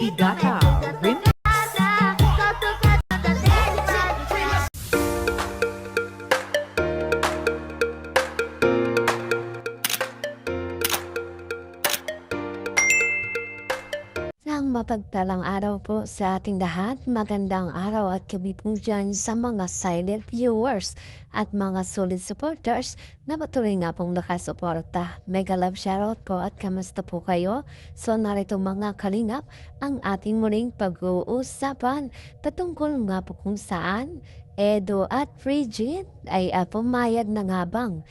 Higata Remix. Isang mapagpalang araw po sa ating lahat. Magandang araw at gabi po dyan sa mga silent viewers at mga solid supporters na patuloy nga pong nakasuporta. Mega love shoutout po at kamusta po kayo? So narito mga kalingap ang ating muling pag-uusapan patungkol nga po kung saan Edo at Frigid ay pumayag na nga bang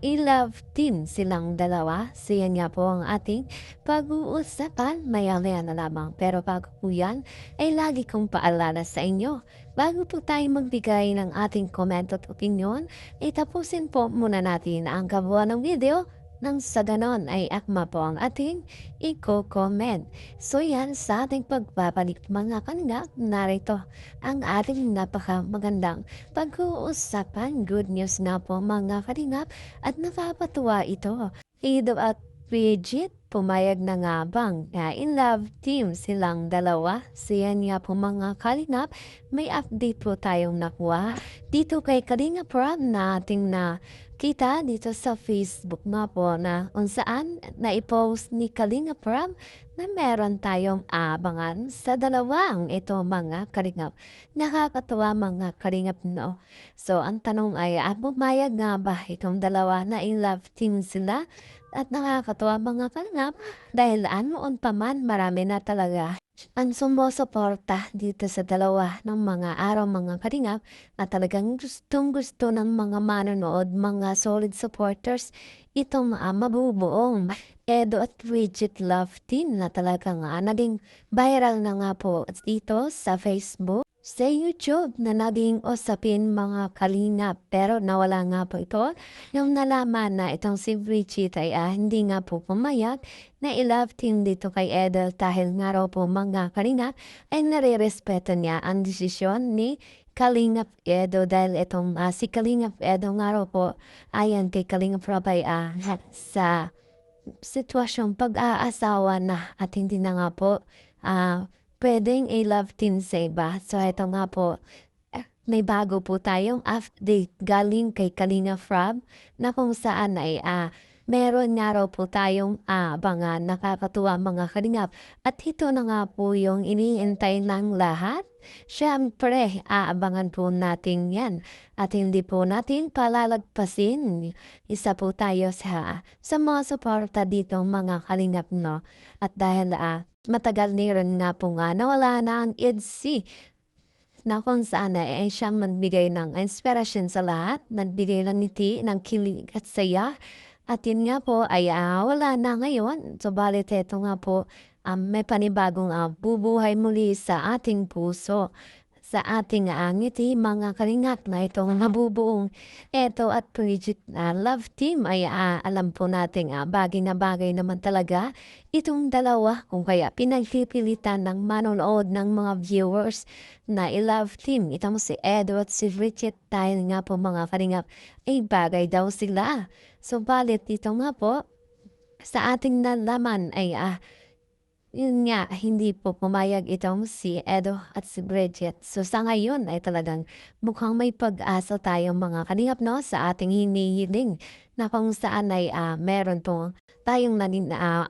i-love team silang dalawa. So yan nga po ang ating pag-uusapan maya-maya na lamang. Pero bago po yan, ay lagi kong paalala sa inyo. Bago po tayo magbigay ng ating comment at opinion, ay tapusin po muna natin ang gawa ng video nang sa ganon ay akma po ang ating i-comment. So yan sa ating pagbabalik mga kanina, narito ang ating napaka magandang pag-uusapan. Good news na po mga kalingap at nakapatuwa ito. Ido at Bridget, pumayag na nga bang in love team silang dalawa? Siyan nga po mga kalingap, may update po tayong nakuha dito kay Kalinga Prab na ating na kita dito sa Facebook nga po na kung saan na-post ni Kalinga Prab na meron tayong abangan sa dalawang ito mga kalingap. Nakakatuwa mga kalingap no. So ang tanong ay pumayag nga ba itong dalawa na in love team sila? At nakakatuwa mga kalingap dahil anoon pa man marami na talaga ang sumusuporta dito sa dalawa ng mga araw mga kalingap at talagang gustong gusto ng mga manonood, mga solid supporters itong mabubuong Edo at Bridget love team na talagang naging viral na nga po dito sa Facebook. Sa YouTube na naging usapin mga kalingap pero nawala nga po ito yung nalaman na itong si Bridget ay hindi nga po pumayag na i-love team dito kay Edel dahil nga raw po mga kalingap ay nare-respeto niya ang desisyon ni Kalingap Edo dahil itong si Kalingap Edo nga raw po ayan kay Kalingap Rob ay sa sitwasyong pag-aasawa na at hindi na nga po pwedeng i-love team sa iba. So ito nga po, may bago po tayong update galing kay Kalinga Frab na kung saan ay meron nga raw po tayong abangan nakakatuwa mga kalingap. At ito na nga po yung iniintay ng lahat. Siyempre, aabangan po natin yan. At hindi po natin palalagpasin. Isa po tayo sa mga suporta dito mga kalingap no. At dahil matagal rin nga po nga nawala na ang EDC na kung saan ay siyang nagbigay ng inspirasyon sa lahat, nagbigay ng ngiti, ng kilig at saya. At yun nga po ay wala na ngayon. Subalit ito nga po may panibagong bubuhay muli sa ating puso. Sa ating ngiti mga kalingap na itong nabubuong eto at Bridget love team ay alam po natin bagay na bagay naman talaga itong dalawa kung kaya pinagpipilitan ng manonood ng mga viewers na i-love team. Ito mo si Edo at si Bridget dahil nga po mga kalingap ay bagay daw sila. So balit dito nga po sa ating nalaman ay yun nga, hindi po pumayag itong si Edo at si Bridget. So sa ngayon ay talagang mukhang may pag-asa tayong mga kalingap no sa ating hinihiling na kung saan ay meron po tayong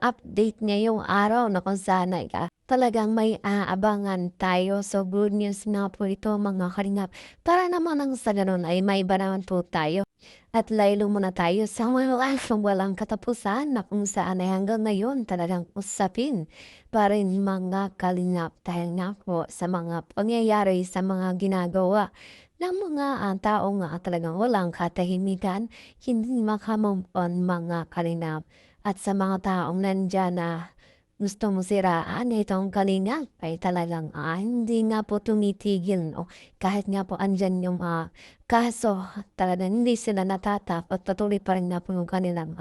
update ngayong araw na kung saan ay talagang may aabangan tayo. So good news na po ito mga kalingap. Para naman ang sa ganun ay may iba naman po tayo. At laylo muna tayo sa walang katapusan na kung saan ay hanggang ngayon talagang usapin pa rin mga kalingap dahil nga po sa mga pangyayari sa mga ginagawa ng mga taong talagang walang katahimikan, hindi makamove on mga kalingap. At sa mga taong nandyan na gusto mo siraan itong kalingap ay talagang hindi nga po tumitigil. No? Kahit nga po andyan yung kaso, talagang hindi sila natatap at patuloy pa rin na po yung kanilang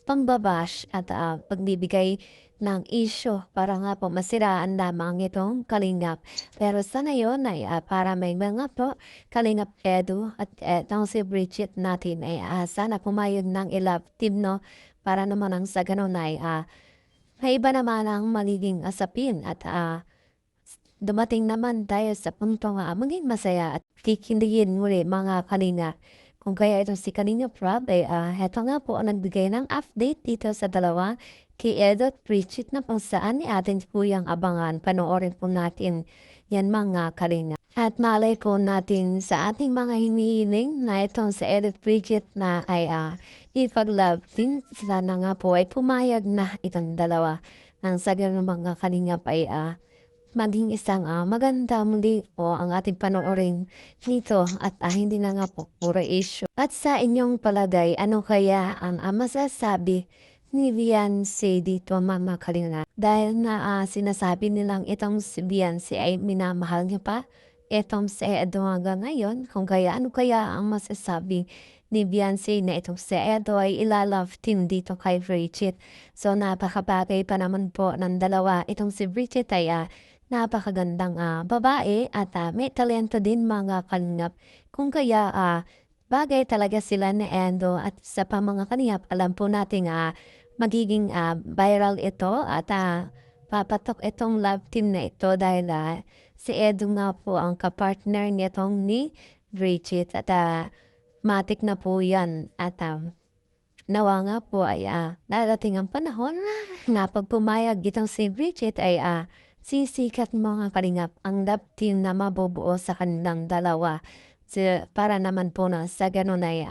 pangbabash at pagbibigay ng isyo para nga po masiraan lamang itong kalingap. Pero sa ngayon ay para may mga po kalingap Edu at etong si Bridget natin ay sana pumayag ng i-love team no para naman ang sa ganun ay May iba naman ang magiging asapin at dumating naman tayo sa puntong maging masaya at kikindigin muli mga kalinga. Kung kaya itong si Kalinga Prab ay heto nga po ang nagbigay ng update dito sa dalawa kay Edo at Pritchett na kung saan ni atin po yung abangan. Panoorin po natin yan mga kalinga. At malay po natin sa ating mga hinihiling na itong si Edo at Pritchett na ay ipag-love din. Sana nga po ay pumayag na itong dalawa. Nang sa ganun mga kalinga pa ay maging isang maganda muli po ang ating panoorin nito at hindi na nga po puro issue. At sa inyong palagay, ano kaya ang masasabi ni Beyonce dito Mama Kalinga? Dahil na sinasabi nilang itong si Beyonce ay minamahal niya pa itong si Edo hanggang ngayon. Kung kaya ano kaya ang masasabi ni Beyonce na itong si Edo ay ilalove team dito kay Bridget. So napakabagay pa naman po ng dalawa. Itong si Bridget ay napakagandang babae at may talento din mga kalingap. Kung kaya bagay talaga sila ni Endo at sa pa mga kalingap, alam po natin magiging viral ito at papatok itong love team na ito dahil si Edo nga po ang kapartner nitong ni Bridget at matik na po yan at nawa nga po ay darating ang panahon na pag pumayag itong si Bridget ay sisikat mga kalingap ang love team na mabubuo sa kanilang dalawa. Para naman po na sa ganun ay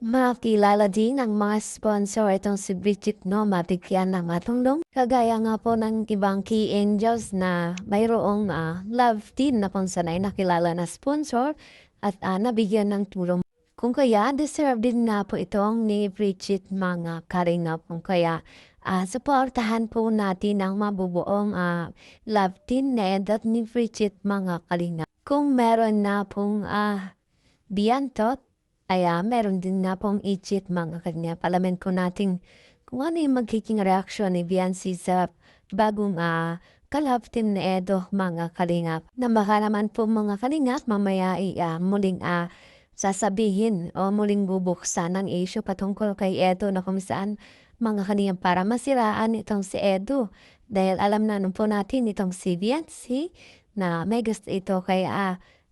makilala din ang mga sponsor itong si Bridget no mabigyan ng matulong. Kagaya nga po ng ibang key angels na mayroong love team na kung saan ay nakilala na sponsor at nabigyan ng tulong. Kung kaya, deserve din na po itong ni Bridget mga kalingap. Kung kaya, suportahan po natin ang mabubuong love team na Ed at ni Bridget mga kalingap. Kung meron na pong biyantot, ay meron din na pong ichit mga kalingap. Alamin ko natin kung ano yung magiging reaksyon ni Beyonce sa bagong ka-love team na Edo mga kalingap. Na baka naman po mga kalingap, mamaya muling sasabihin o muling bubuksan ng issue patungkol kay Edo na kung saan mga kaniyang para masiraan itong si Edo. Dahil alam na po natin itong si Beyonce na may gusto ito kay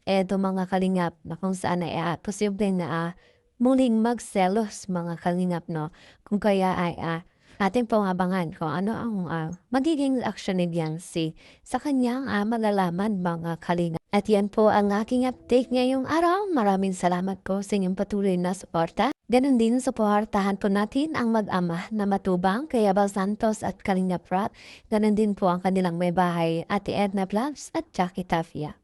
Edo mga kalingap na kung saan ay posible na muling magselos mga kalingap no. Kung kaya ay ating pong abangan kung ano ang magiging action ni Beyonce sa kanyang malalaman mga kalingap. At yan po ang aking update ngayong araw. Maraming salamat po sa inyong patuloy na suporta. Ganon din suportahan po natin ang mag-ama na matubang kay Abel Santos at Kalinga Prat. Ganon din po ang kanilang may bahay Ate Edna Vlogs at Jackie Tafia.